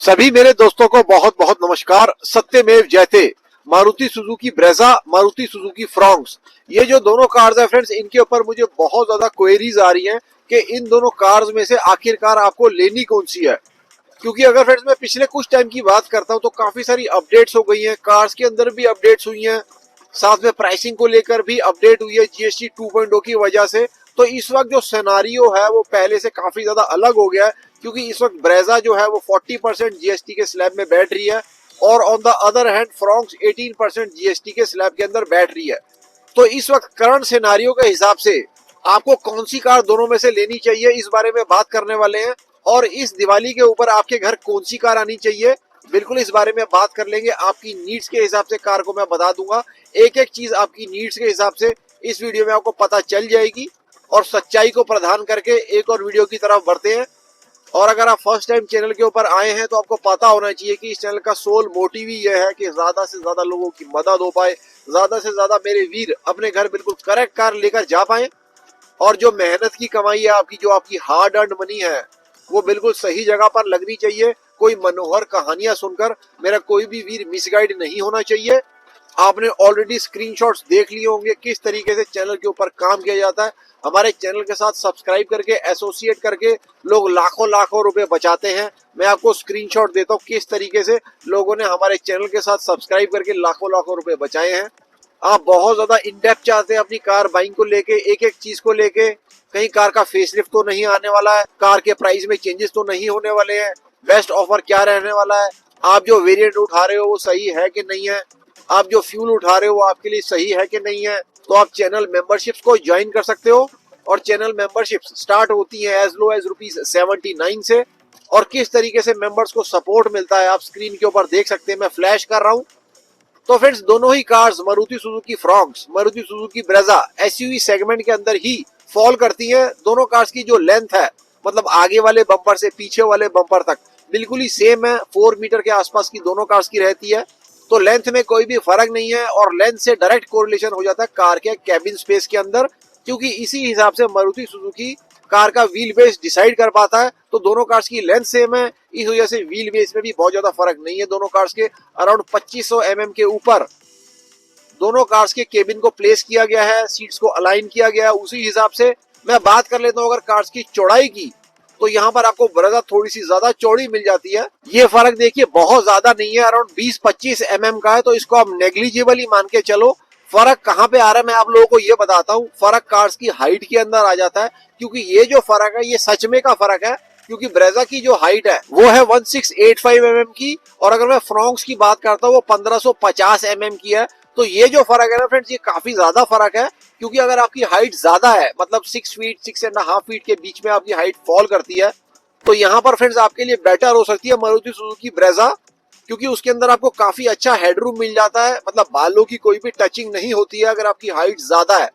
सभी मेरे दोस्तों को बहुत बहुत नमस्कार। सत्यमेव जयते। Maruti Suzuki Brezza, Maruti Suzuki Fronx, ये जो दोनों कार्स है फ्रेंड्स, इनके ऊपर मुझे बहुत ज्यादा क्वेरीज आ रही हैं कि इन दोनों कार्स में से आखिरकार आपको लेनी कौन सी है। क्योंकि अगर फ्रेंड्स मैं पिछले कुछ टाइम की बात करता हूं तो काफी सारी अपडेट्स हो गई हैं, कार्स के अंदर भी अपडेट्स हुई हैं, साथ में प्राइसिंग को लेकर भी अपडेट हुई है जीएसटी 2.0 की वजह से। तो इस वक्त जो सिनेरियो है वो पहले से काफी ज्यादा अलग हो गया है, क्योंकि इस वक्त ब्रेजा जो है वो 40% जीएसटी के स्लैब में बैठ रही है और on the other hand Fronx 18% GST के स्लैब के अंदर बैठ रही है। तो इस वक्त करंट सिनेरियो के हिसाब से आपको कौन सी कार दोनों में से लेनी चाहिए, इस बारे में बात करने वाले हैं। और इस दिवाली के ऊपर आपके घर कौन सी कार आनी चाहिए, बिल्कुल इस बारे में बात कर लेंगे। आपकी नीड्स के हिसाब से कार को मैं बता दूंगा, एक एक चीज आपकी नीड्स के हिसाब से इस वीडियो में आपको पता चल जाएगी। और सच्चाई को प्रदान करके एक और वीडियो की तरफ बढ़ते हैं। और अगर आप फर्स्ट टाइम चैनल के ऊपर आए हैं तो आपको पता होना चाहिए कि इस चैनल का सोल मोटिव ही यह है कि ज्यादा से ज्यादा लोगों की मदद हो पाए, ज्यादा से ज्यादा मेरे वीर अपने घर बिल्कुल करेक्ट कार लेकर जा पाए, और जो मेहनत की कमाई है आपकी, जो आपकी हार्ड अर्न मनी है, वो बिल्कुल सही जगह पर लगनी चाहिए। कोई मनोहर कहानियां सुनकर मेरा कोई भी वीर मिसगाइड नहीं होना चाहिए। आपने ऑलरेडी स्क्रीनशॉट्स देख लिए होंगे किस तरीके से चैनल के ऊपर काम किया जाता है। हमारे चैनल के साथ सब्सक्राइब करके एसोसिएट करके लोग लाखों लाखों रुपए बचाते हैं। मैं आपको स्क्रीनशॉट देता हूँ किस तरीके से लोगों ने हमारे चैनल के साथ सब्सक्राइब करके लाखों लाखों रुपए बचाए हैं। आप बहुत ज्यादा इन डेप्थ चाहते हैं अपनी कार बाइंग को लेके, एक एक चीज को लेके, कहीं कार का फेसलिफ्ट तो नहीं आने वाला है, कार के प्राइस में चेंजेस तो नहीं होने वाले हैं, बेस्ट ऑफर क्या रहने वाला है, आप जो वेरिएंट उठा रहे हो वो सही है कि नहीं है, आप जो फ्यूल उठा रहे हो वो आपके लिए सही है कि नहीं है, तो आप चैनल मेंबरशिप्स को ज्वाइन कर सकते हो। और चैनल मेंबरशिप्स स्टार्ट होती है एज लो एज ₹79 से। और किस तरीके से मेंबर्स को सपोर्ट मिलता है आप स्क्रीन के ऊपर देख सकते हैं, मैं फ्लैश कर रहा हूँ। तो फ्रेंड्स दोनों ही cars Maruti Suzuki Fronx, Maruti Suzuki Brezza SUV segment के अंदर ही फॉल करती हैं। दोनों कार्स की जो लेंथ है, मतलब आगे वाले बम्पर से पीछे वाले बम्पर तक बिल्कुल ही सेम है, 4 मीटर के आसपास की दोनों कार्स की रहती है। तो लेंथ में कोई भी फर्क नहीं है और लेंथ से डायरेक्ट कोरिलेशन हो जाता है कार के कैबिन स्पेस के अंदर, क्योंकि इसी हिसाब से मारुति सुजुकी कार का व्हील बेस डिसाइड कर पाता है। तो दोनों कार्स की लेंथ सेम है, इस वजह से व्हील बेस में भी बहुत ज्यादा फर्क नहीं है। दोनों कार्स के अराउंड 2500 mm के ऊपर दोनों कार्स के केबिन को प्लेस किया गया है, सीट्स को अलाइन किया गया है उसी हिसाब से। मैं बात कर लेता हूँ अगर कार्स की चौड़ाई की, तो यहाँ पर आपको ब्रेजा थोड़ी सी ज्यादा चौड़ी मिल जाती है। ये फर्क देखिए बहुत ज्यादा नहीं है, अराउंड 20-25 mm का है, तो इसको आप नेग्लिजिबल ही मान के चलो। फर्क कहाँ पे आ रहा है मैं आप लोगों को ये बताता हूँ। फर्क कार्स की हाइट के अंदर आ जाता है, क्योंकि ये जो फर्क है ये सच में का फर्क है। क्योंकि ब्रेजा की जो हाइट है वो है 1685 mm की, और अगर मैं फ्रॉन्क्स की बात करता हूँ वो 1550 mm की है। तो ये जो फर्क है ना फ्रेंड्स, ये काफी ज्यादा फर्क है। क्योंकि अगर आपकी हाइट ज्यादा है, मतलब 6 फीट 6.5 फीट के बीच में आपकी हाइट फॉल करती है, तो यहाँ पर फ्रेंड्स आपके लिए बेटर हो सकती है मारुति सुजुकी ब्रेजा, क्योंकि उसके अंदर आपको काफी अच्छा हेडरूम मिल जाता है, मतलब बालों की कोई भी टचिंग नहीं होती है अगर आपकी हाइट ज्यादा है।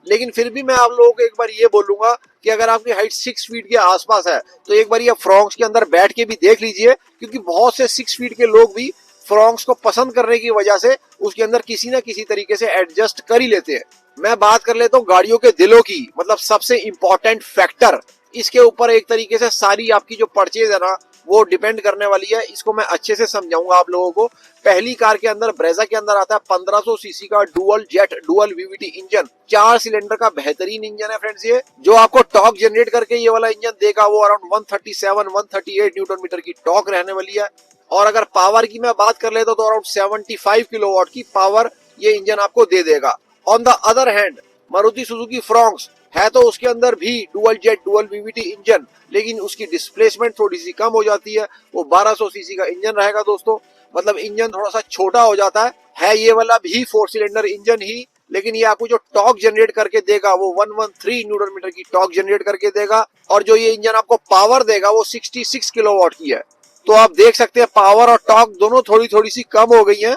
लेकिन फिर भी मैं आप लोगों को एक बार ये बोलूंगा कि अगर आपकी हाइट 6 फीट के आसपास है तो एक बार ये फ्रॉन्क्स के अंदर बैठ के भी देख लीजिए, क्योंकि बहुत से 6 फीट के लोग भी फ्रॉन्क्स को पसंद करने की वजह से उसके अंदर किसी ना किसी तरीके से एडजस्ट कर ही लेते हैं। मैं बात कर लेता हूँ गाड़ियों के दिलों की, मतलब सबसे इंपॉर्टेंट फैक्टर, इसके ऊपर एक तरीके से सारी आपकी जो परचेज है ना वो डिपेंड करने वाली है। इसको मैं अच्छे से समझाऊंगा आप लोगों को। पहली कार के अंदर ब्रेजा के अंदर आता है 1500 सीसी का dual jet dual VVT engine, 4 cylinder का बेहतरीन इंजन है फ्रेंड्स। ये जो आपको टॉर्क जनरेट करके ये वाला इंजन देगा वो अराउंड 137-138 न्यूटन मीटर की टॉर्क रहने वाली है। और अगर पावर की मैं बात कर लेता तो अराउंड 75 किलोवाट की पावर ये इंजन आपको दे देगा। On the other hand Maruti Suzuki Fronx है तो उसके अंदर भी dual jet dual VVT engine, लेकिन उसकी डिस्प्लेसमेंट थोड़ी सी कम हो जाती है। वो 1200 सीसी का इंजन रहेगा दोस्तों, मतलब इंजन थोड़ा सा छोटा हो जाता है ये वाला भी 4 सिलेंडर इंजन ही, लेकिन ये आपको जो टॉर्क जनरेट करके देगा वो 113 न्यूटन मीटर की टॉर्क जनरेट करके देगा। और जो ये इंजन आपको पावर देगा वो 66 किलोवाट की है। तो आप देख सकते हैं पावर और टॉर्क दोनों थोड़ी थोड़ी सी कम हो गई है,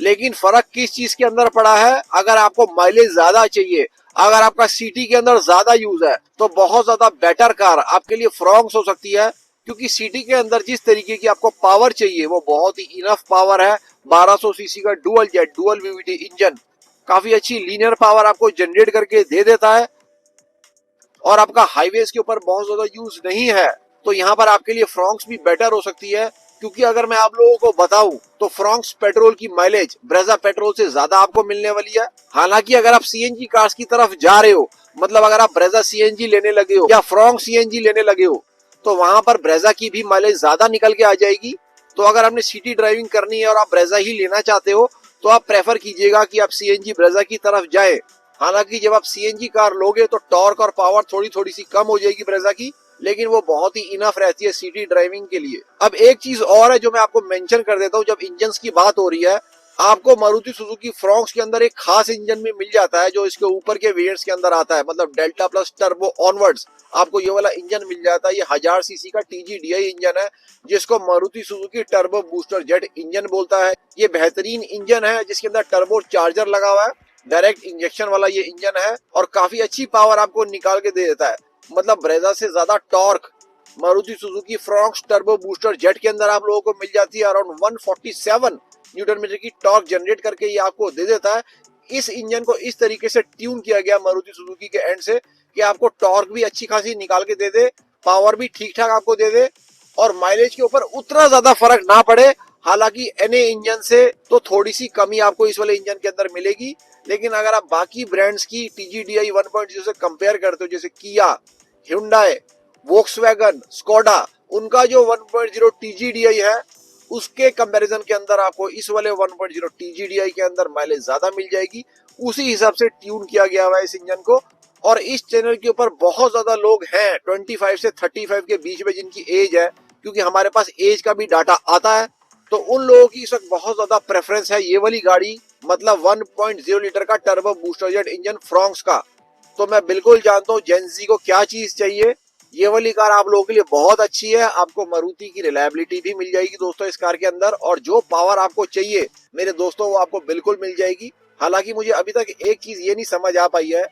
लेकिन फर्क किस चीज के अंदर पड़ा है। अगर आपको माइलेज ज्यादा चाहिए, अगर आपका सिटी के अंदर ज्यादा यूज है, तो बहुत ज्यादा बेटर कार आपके लिए फ्रॉन्क्स हो सकती है। क्योंकि सिटी के अंदर जिस तरीके की आपको पावर चाहिए वो बहुत ही इनफ पावर है। 1200 सीसी का dual jet dual VVT engine काफी अच्छी लीनियर पावर आपको जनरेट करके दे देता है, और आपका हाईवेज के ऊपर बहुत ज्यादा यूज नहीं है, तो यहाँ पर आपके लिए फ्रॉन्क्स भी बेटर हो सकती है। क्योंकि अगर मैं आप लोगों को बताऊं तो फ्रॉन्क्स पेट्रोल की माइलेज ब्रेजा पेट्रोल से ज्यादा आपको मिलने वाली है। हालांकि अगर आप सीएनजी कार्स की तरफ जा रहे हो, मतलब अगर आप ब्रेजा सीएनजी लेने लगे हो या फ्रॉन्क्स सीएनजी लेने लगे हो, तो वहां पर ब्रेजा की भी माइलेज ज्यादा निकल के आ जाएगी। तो अगर आपने सिटी ड्राइविंग करनी है और आप ब्रेजा ही लेना चाहते हो तो आप प्रेफर कीजिएगा कि आप सीएनजी ब्रेजा की तरफ जाएं। हालांकि जब आप सीएनजी कार लोगे तो टॉर्क और पावर थोड़ी थोड़ी सी कम हो जाएगी ब्रेजा की, लेकिन वो बहुत ही इनफ रहती है सिटी ड्राइविंग के लिए। अब एक चीज और है जो मैं आपको मेंशन कर देता हूँ, जब इंजन की बात हो रही है, आपको मारुति सुजुकी फ्रॉन्क्स के अंदर एक खास इंजन भी मिल जाता है जो इसके ऊपर के वेरिएंट्स के अंदर आता है, मतलब डेल्टा प्लस टर्बो ऑनवर्ड्स आपको ये वाला इंजन मिल जाता है। ये 1000 सीसी का TGDI इंजन है जिसको Maruti Suzuki turbo booster jet engine बोलता है। ये बेहतरीन इंजन है जिसके अंदर टर्बो चार्जर लगा हुआ है, डायरेक्ट इंजेक्शन वाला ये इंजन है और काफी अच्छी पावर आपको निकाल के दे देता है। मतलब ब्रेजा से ज्यादा torque Maruti Suzuki Fronx turbo booster jet के अंदर आप लोगों को मिल जाती है। अराउंड 147 न्यूटन मीटर की टॉर्क जनरेट करके ये आपको दे देता है। इस इंजन को इस तरीके से ट्यून किया गया मारुति सुजुकी के एंड से कि आपको टॉर्क भी अच्छी खासी निकाल के दे दे, पावर भी ठीक ठाक आपको दे दे और माइलेज के ऊपर उतना ज्यादा फर्क ना पड़े। हालांकि एनए इंजन से तो थोड़ी सी कमी आपको इस वाले इंजन के अंदर मिलेगी, लेकिन अगर आप बाकी ब्रांड्स की TGDI 1.0 से कंपेयर करते हो, जैसे किया, Hyundai, वोक्सवैगन, स्कोडा, उनका जो 1.0 TGDI है उसके कंपैरिजन के अंदर आपको इस वाले 1.0 TGDI के अंदर माइलेज ज्यादा मिल जाएगी। उसी हिसाब से ट्यून किया गया हुआ है इस इंजन को। और इस चैनल के ऊपर बहुत ज्यादा लोग हैं 25 से 35 के बीच में जिनकी एज है, क्योंकि हमारे पास एज का भी डाटा आता है, तो उन लोगों की इस वक्त बहुत ज्यादा प्रेफरेंस है ये वाली गाड़ी, मतलब 1.0 लीटर का turbo booster jet engine Fronx का। तो मैं बिल्कुल जानता हूँ जेंजी को क्या चीज चाहिए। ये वाली कार आप लोगों के लिए बहुत अच्छी है, आपको मारुति की रिलायबिलिटी भी मिल जाएगी दोस्तों इस कार के अंदर, और जो पावर आपको चाहिए मेरे दोस्तों वो आपको बिल्कुल मिल जाएगी। हालांकि मुझे अभी तक एक चीज ये नहीं समझ आ पाई है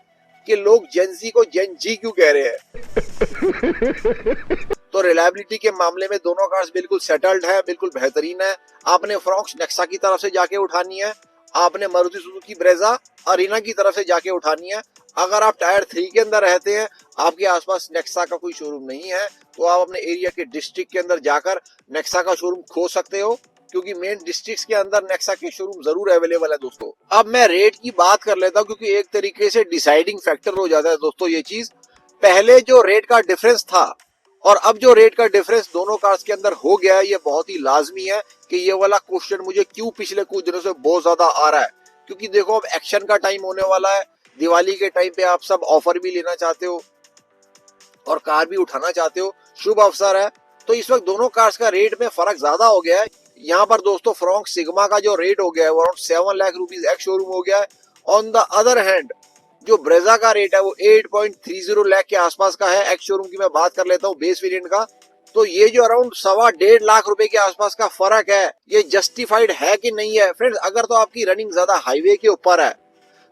कि लोग जेंजी को जेनजी क्यों कह रहे हैं। तो रिलायबिलिटी के मामले में दोनों कार्स बिल्कुल सेटल्ड है, बिल्कुल बेहतरीन है। आपने फ्रॉन्क्स नेक्सा की तरफ से जाके उठानी है, आपने मारुति सुजुकी ब्रेजा अरीना की तरफ से जाके उठानी है। अगर आप टायर 3 के अंदर रहते हैं, आपके आसपास नेक्सा का कोई शोरूम नहीं है, तो आप अपने एरिया के डिस्ट्रिक्ट के अंदर जाकर नेक्सा का शोरूम खोज सकते हो, क्योंकि मेन डिस्ट्रिक्ट्स के अंदर नेक्सा के शोरूम जरूर अवेलेबल है दोस्तों। अब मैं रेट की बात कर लेता हूँ, क्योंकि एक तरीके से डिसाइडिंग फैक्टर हो जाता है दोस्तों ये चीज। पहले जो रेट का डिफरेंस था और अब जो रेट का डिफरेंस दोनों कार्स के अंदर हो गया है, ये बहुत ही लाजमी है कि ये वाला क्वेश्चन मुझे क्यों पिछले कुछ दिनों से बहुत ज्यादा आ रहा है। क्योंकि देखो अब एक्शन का टाइम होने वाला है, दिवाली के टाइम पे आप सब ऑफर भी लेना चाहते हो और कार भी उठाना चाहते हो, शुभ अवसर है। तो इस वक्त दोनों कार्स का रेट में फर्क ज्यादा हो गया है। यहाँ पर दोस्तों फ्रॉन्क सिग्मा का जो रेट हो गया है वो around 7 lakh rupees ex showroom हो गया है। ऑन द अदर हैंड जो ब्रेजा का रेट है वो 8.30 लाख के आसपास का है। एक्स शोरूम की मैं बात कर लेता हूँ बेस वेरिएंट का, तो ये जो अराउंड 1.25 लाख रुपए के आसपास का फर्क है, ये जस्टिफाइड है कि नहीं है फ्रेंड्स। अगर तो आपकी रनिंग ज्यादा हाईवे के ऊपर है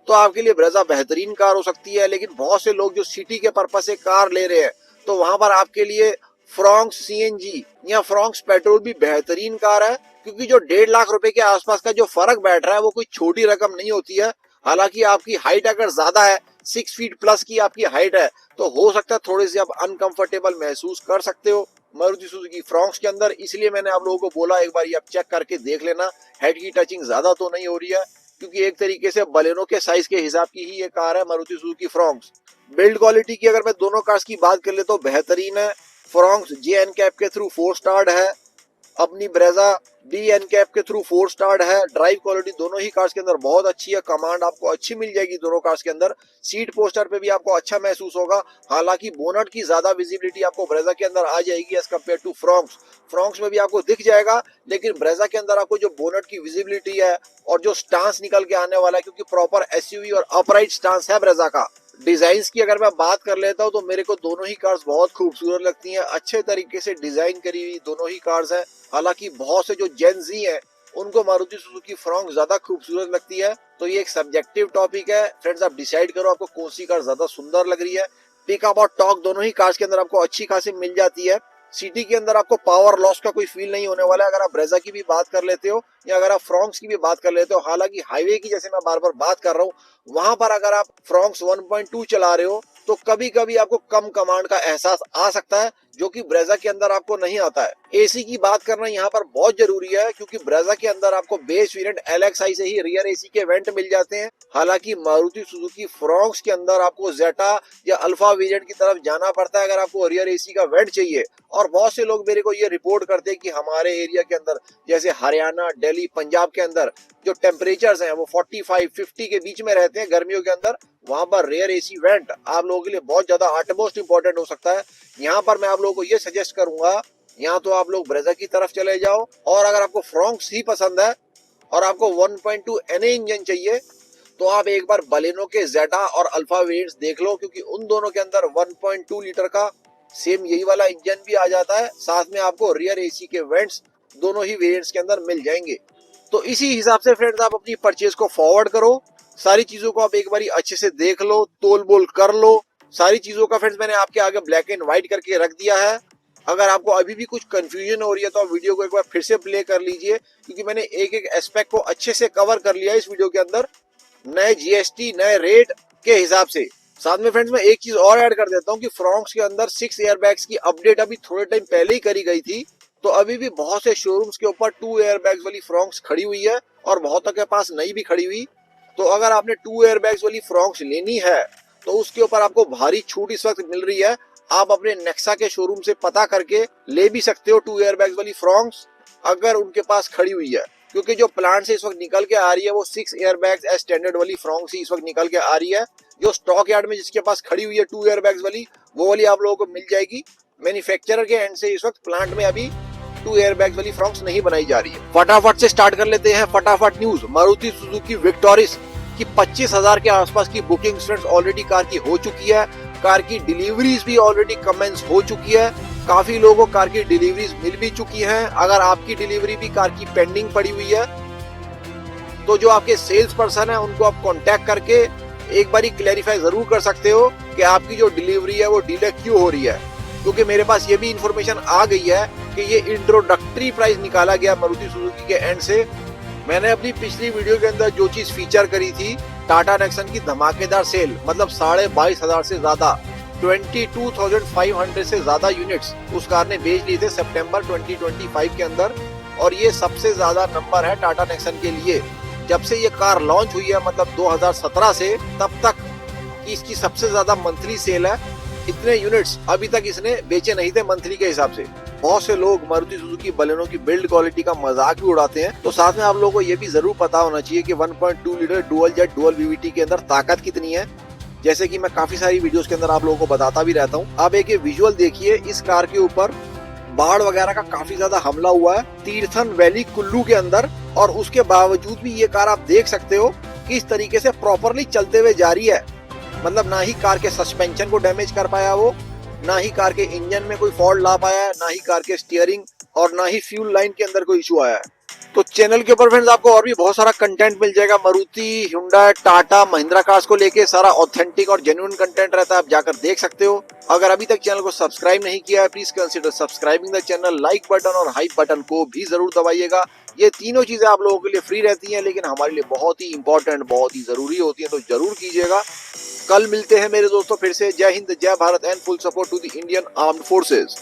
तो आपके लिए ब्रेजा बेहतरीन कार हो सकती है, लेकिन बहुत से लोग जो सिटी के पर्पस से कार ले रहे हैं तो वहां पर आपके लिए फ्रॉन्क्स सीएनजी या फ्रॉन्क्स पेट्रोल भी बेहतरीन कार है। क्योंकि जो 1.5 लाख रुपए के आसपास का जो फर्क बैठ रहा है वो कोई छोटी रकम नहीं होती है। हालांकि आपकी हाइट अगर ज्यादा है, 6 फीट प्लस की आपकी हाइट है, तो हो सकता है थोड़ी सी आप अनकंफर्टेबल महसूस कर सकते हो मारुति सुजुकी फ्रॉन्क्स के अंदर। इसलिए मैंने आप लोगों को बोला एक बार आप चेक करके देख लेना, हेड की टचिंग ज्यादा तो नहीं हो रही है, क्योंकि एक तरीके से बलेनो के साइज के हिसाब की ही ये कार है Maruti Suzuki Fronx. Build quality की अगर मैं दोनों कार्स की बात कर ले तो बेहतरीन है। फ्रॉन्क्स JNCAP के थ्रू 4 स्टार है, अपनी ब्रेजा DNCAP के थ्रू 4 स्टार है। ड्राइव क्वालिटी दोनों ही कार्स के अंदर बहुत अच्छी है, कमांड आपको अच्छी मिल जाएगी दोनों कार्स के अंदर। सीट पोस्टर पे भी आपको अच्छा महसूस होगा। हालांकि बोनट की ज्यादा विजिबिलिटी आपको ब्रेजा के अंदर आ जाएगी as compare to Fronx. Fronx में भी आपको दिख जाएगा, लेकिन ब्रेजा के अंदर आपको जो बोनट की विजिबिलिटी है और जो स्टांस निकल के आने वाला है, क्योंकि प्रॉपर SUV और अपराइट स्टांस है ब्रेजा का। डिजाइन की अगर मैं बात कर लेता हूं तो मेरे को दोनों ही कार्स बहुत खूबसूरत लगती हैं, अच्छे तरीके से डिजाइन करी हुई दोनों ही कार्स हैं। हालांकि बहुत से जो जेनजी हैं उनको मारुति सुजुकी फ्रॉन्क्स ज्यादा खूबसूरत लगती है, तो ये एक सब्जेक्टिव टॉपिक है फ्रेंड्स। आप डिसाइड करो आपको कौन सी कार ज्यादा सुंदर लग रही है। पिकअप और टॉर्क दोनों ही कार्स के अंदर आपको अच्छी खासी मिल जाती है। सिटी के अंदर आपको पावर लॉस का कोई फील नहीं होने वाला है अगर आप ब्रेजा की भी बात कर लेते हो या अगर आप फ्रॉन्क्स की भी बात कर लेते हो। हालांकि हाईवे की जैसे मैं बार बार बात कर रहा हूँ, वहां पर अगर आप फ्रॉन्क्स 1.2 चला रहे हो तो कभी कभी आपको कम कमांड का एहसास आ सकता है, जो कि ब्रेजा के अंदर आपको नहीं आता है। एसी की बात करना यहाँ पर बहुत जरूरी है, क्योंकि ब्रेजा के अंदर आपको बेस वेरिएंट LXi से ही रियर एसी के वेंट मिल जाते हैं। हालांकि मारुति सुजुकी फ्रॉन्क्स के अंदर आपको जेटा या अल्फा वेरिएंट की तरफ जाना पड़ता है अगर आपको रियर एसी का वेंट चाहिए। और बहुत से लोग मेरे को ये रिपोर्ट करते हैं कि हमारे एरिया के अंदर, जैसे हरियाणा, दिल्ली, पंजाब के अंदर जो टेम्परेचर्स हैं वो 45-50 के बीच में रहते हैं गर्मियों के अंदर, वहां पर रेयर एसी वेंट आप लोगों के लिए बहुत ज्यादा आटमोस्ट इंपॉर्टेंट हो सकता है। यहाँ पर मैं आप लोगों को ये सजेस्ट करूंगा, यहाँ तो आप लोग ब्रेजा की तरफ चले जाओ, और अगर आपको फ्रॉन्क्स ही पसंद है और आपको 1.2 NA इंजन चाहिए तो आप एक बार बलेनो के जेटा और अल्फा वेरिएंट्स देख लो, क्योंकि उन दोनों के अंदर 1.2 लीटर का सेम यही वाला इंजन भी आ जाता है, साथ में आपको रियर एसी के वेंट्स दोनों ही वेरिएंट्स के अंदर मिल जाएंगे। तो इसी हिसाब से फ्रेंड्स आप अपनी परचेज को फॉरवर्ड करो, सारी चीजों को आप एक बारी अच्छे से देख लो, तोल बोल कर लो। सारी चीजों का फ्रेंड्स मैंने आपके आगे ब्लैक एंड व्हाइट करके रख दिया है। अगर आपको अभी भी कुछ कंफ्यूजन हो रही है तो आप वीडियो को एक बार फिर से प्ले कर लीजिए, क्योंकि मैंने एक एक एस्पेक्ट को अच्छे से कवर कर लिया है इस वीडियो के अंदर, नए GST नए रेट के हिसाब से। साथ में फ्रेंड्स मैं एक चीज और ऐड कर देता हूँ कि फ्रॉन्क्स के अंदर 6 एयरबैग्स की अपडेट अभी थोड़े टाइम पहले ही करी गई थी, तो अभी भी बहुत से शोरूम्स के ऊपर 2 एयरबैग्स वाली फ्रॉन्क्स खड़ी हुई है और बहुतों के पास नई भी खड़ी हुई। तो अगर आपने 2 एयरबैग्स वाली फ्रॉन्क्स लेनी है तो उसके ऊपर आपको भारी छूट इस वक्त मिल रही है। आप अपने नेक्सा के शोरूम से पता करके ले भी सकते हो 2 एयरबैग्स वाली फ्रॉन्क्स, अगर उनके पास खड़ी हुई है, क्योंकि जो प्लांट से इस वक्त निकल के आ रही है वो 6 एयरबैग्स एज स्टैंडर्ड वाली फ्रॉन्क्स ही इस वक्त निकल के आ रही है। जो स्टॉक यार्ड में जिसके पास खड़ी हुई है 2 एयरबैग्स वाली, वो वाली आप लोगों को मिल जाएगी। मैन्युफैक्चरर के एंड से इस वक्त प्लांट में अभी 2 एयरबैग्स वाली फ्रॉन्क्स नहीं बनाई जा रही है। फटाफट से स्टार्ट कर लेते हैं फटाफट न्यूज। मारुति सुजुकी विक्टोरिस की 25,000 के आसपास की बुकिंग फ्रेंड्स ऑलरेडी कार की हो चुकी है। कार की डिलीवरीज भी ऑलरेडी कमेंस हो चुकी है। काफी लोगों को कार की डिलीवरीज मिल भी चुकी हैं। अगर आपकी डिलीवरी भी कार की पेंडिंग पड़ी हुई है तो जो आपके सेल्स पर्सन है उनको आप कांटेक्ट करके एक बारी क्लैरिफाई जरूर कर सकते हो कि आपकी जो डिलीवरी है वो डिले क्यों हो रही है, क्योंकि मेरे पास ये भी इंफॉर्मेशन आ गई है कि ये इंट्रोडक्टरी प्राइस निकाला गया मारुति सुजुकी के एंड से। मैंने अपनी पिछली वीडियो के अंदर जो चीज फीचर करी थी, टाटा नेक्सन की धमाकेदार सेल, मतलब 22,500 से ज्यादा 22,500 से ज्यादा यूनिट्स उस कार ने बेच लिए थे सितंबर 2025 के अंदर, और ये सबसे ज्यादा नंबर है टाटा नेक्सन के लिए। जब से ये कार लॉन्च हुई है, मतलब 2017 से तब तक इसकी सबसे ज्यादा मंथली सेल है। इतने यूनिट्स अभी तक इसने बेचे नहीं थे मंथली के हिसाब से। बहुत से लोग मारुति सुजुकी बलेनो की बिल्ड क्वालिटी का मजाक भी उड़ाते हैं, तो साथ में आप लोगों को ये भी जरूर पता होना चाहिए कि 1.2 litre dual jet dual VVT के अंदर ताकत कितनी है, जैसे कि मैं काफी सारी वीडियोस के अंदर आप लोगों को बताता भी रहता हूँ। आप एक ये विजुअल देखिए, इस कार के ऊपर बाढ़ वगैरह का काफी ज्यादा हमला हुआ है तीर्थन वैली कुल्लू के अंदर, और उसके बावजूद भी ये कार आप देख सकते हो कि इस तरीके से प्रॉपरली चलते हुए जा रही है। मतलब ना ही कार के सस्पेंशन को डैमेज कर पाया वो, ना ही कार के इंजन में कोई फॉल्ट ला पाया है, ना ही कार के स्टीयरिंग और ना ही फ्यूल लाइन के अंदर कोई इशू आया है। तो चैनल के ऊपर फ्रेंड्स आपको और भी बहुत सारा कंटेंट मिल जाएगा। मारुति, हुंडई, टाटा, महिंद्रा कार्स को लेके सारा ऑथेंटिक और जेन्युइन कंटेंट रहता है, आप जाकर देख सकते हो। अगर अभी तक चैनल को सब्सक्राइब नहीं किया है, please consider subscribing the channel. Like button और हाइप बटन को भी जरूर दबाइएगा। ये तीनों चीजें आप लोगों के लिए फ्री रहती हैं, लेकिन हमारे लिए बहुत ही इंपॉर्टेंट, बहुत ही जरूरी होती है, तो जरूर कीजिएगा। कल मिलते हैं मेरे दोस्तों फिर से। जय हिंद, जय Bharat and full support to the Indian armed forces.